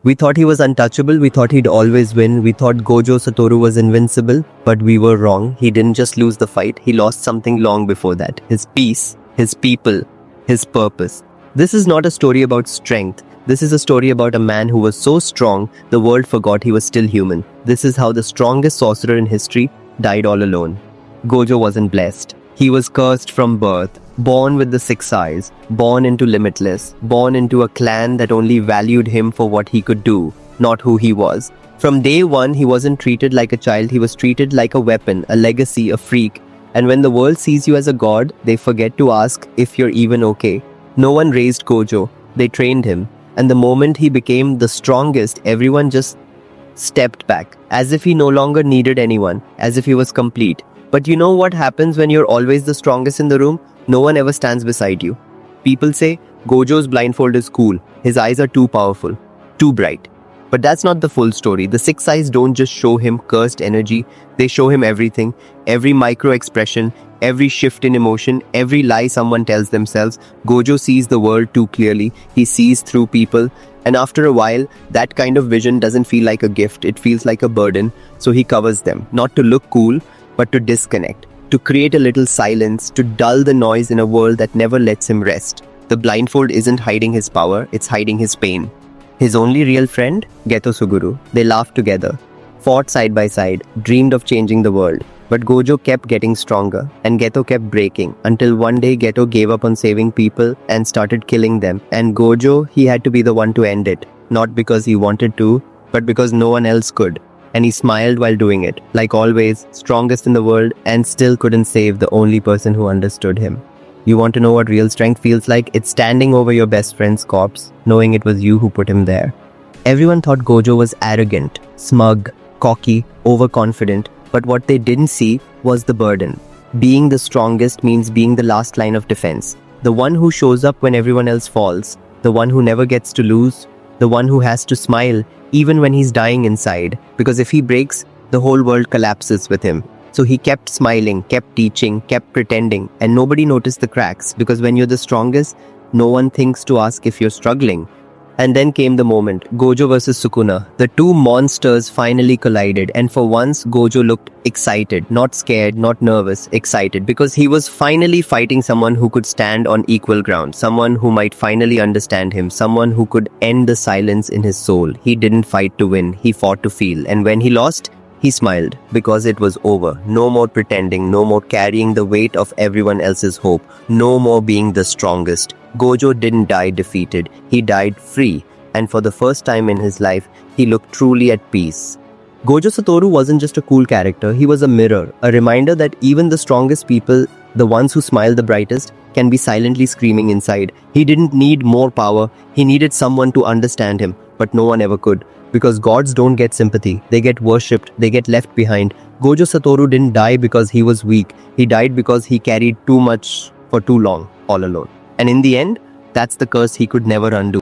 We thought he was untouchable, we thought he'd always win, we thought Gojo Satoru was invincible, but we were wrong. He didn't just lose the fight, he lost something long before that. His peace, his people, his purpose. This is not a story about strength. This is a story about a man who was so strong, the world forgot he was still human. This is how the strongest sorcerer in history died all alone. Gojo wasn't blessed. He was cursed from birth, born with the 6 eyes, born into Limitless, born into a clan that only valued him for what he could do, not who he was. From day one, he wasn't treated like a child, he was treated like a weapon, a legacy, a freak. And when the world sees you as a god, they forget to ask if you're even okay. No one raised Gojo, they trained him. And the moment he became the strongest, everyone just stepped back, as if he no longer needed anyone, as if he was complete. But you know what happens when you're always the strongest in the room? No one ever stands beside you. People say, Gojo's blindfold is cool. His eyes are too powerful, too bright. But that's not the full story. The 6 eyes don't just show him cursed energy. They show him everything. Every micro expression, every shift in emotion, every lie someone tells themselves. Gojo sees the world too clearly. He sees through people. And after a while, that kind of vision doesn't feel like a gift. It feels like a burden. So he covers them. Not to look cool, but to disconnect, to create a little silence, to dull the noise in a world that never lets him rest. The blindfold isn't hiding his power, it's hiding his pain. His only real friend, Geto Suguru. They laughed together, fought side by side, dreamed of changing the world. But Gojo kept getting stronger, and Geto kept breaking, until one day Geto gave up on saving people and started killing them. And Gojo, he had to be the one to end it. Not because he wanted to, but because no one else could. And he smiled while doing it, like always, strongest in the world, and still couldn't save the only person who understood him. You want to know what real strength feels like? It's standing over your best friend's corpse, knowing it was you who put him there. Everyone thought Gojo was arrogant, smug, cocky, overconfident, but what they didn't see was the burden. Being the strongest means being the last line of defense. The one who shows up when everyone else falls. The one who never gets to lose. The one who has to smile even when he's dying inside, because if he breaks, the whole world collapses with him. So he kept smiling, kept teaching, kept pretending, and nobody noticed the cracks, because when you're the strongest, no one thinks to ask if you're struggling. And then came the moment, Gojo versus Sukuna. The two monsters finally collided, and for once, Gojo looked excited, not scared, not nervous, excited, because he was finally fighting someone who could stand on equal ground, someone who might finally understand him, someone who could end the silence in his soul. He didn't fight to win, he fought to feel, and when he lost, he smiled, because it was over. No more pretending, no more carrying the weight of everyone else's hope, no more being the strongest. Gojo didn't die defeated, he died free, and for the first time in his life, he looked truly at peace. Gojo Satoru wasn't just a cool character, he was a mirror, a reminder that even the strongest people, the ones who smile the brightest, can be silently screaming inside. He didn't need more power, he needed someone to understand him, but no one ever could. Because gods don't get sympathy, they get worshipped, they get left behind. Gojo Satoru didn't die because he was weak, he died because he carried too much for too long, all alone. And in the end, that's the curse he could never undo.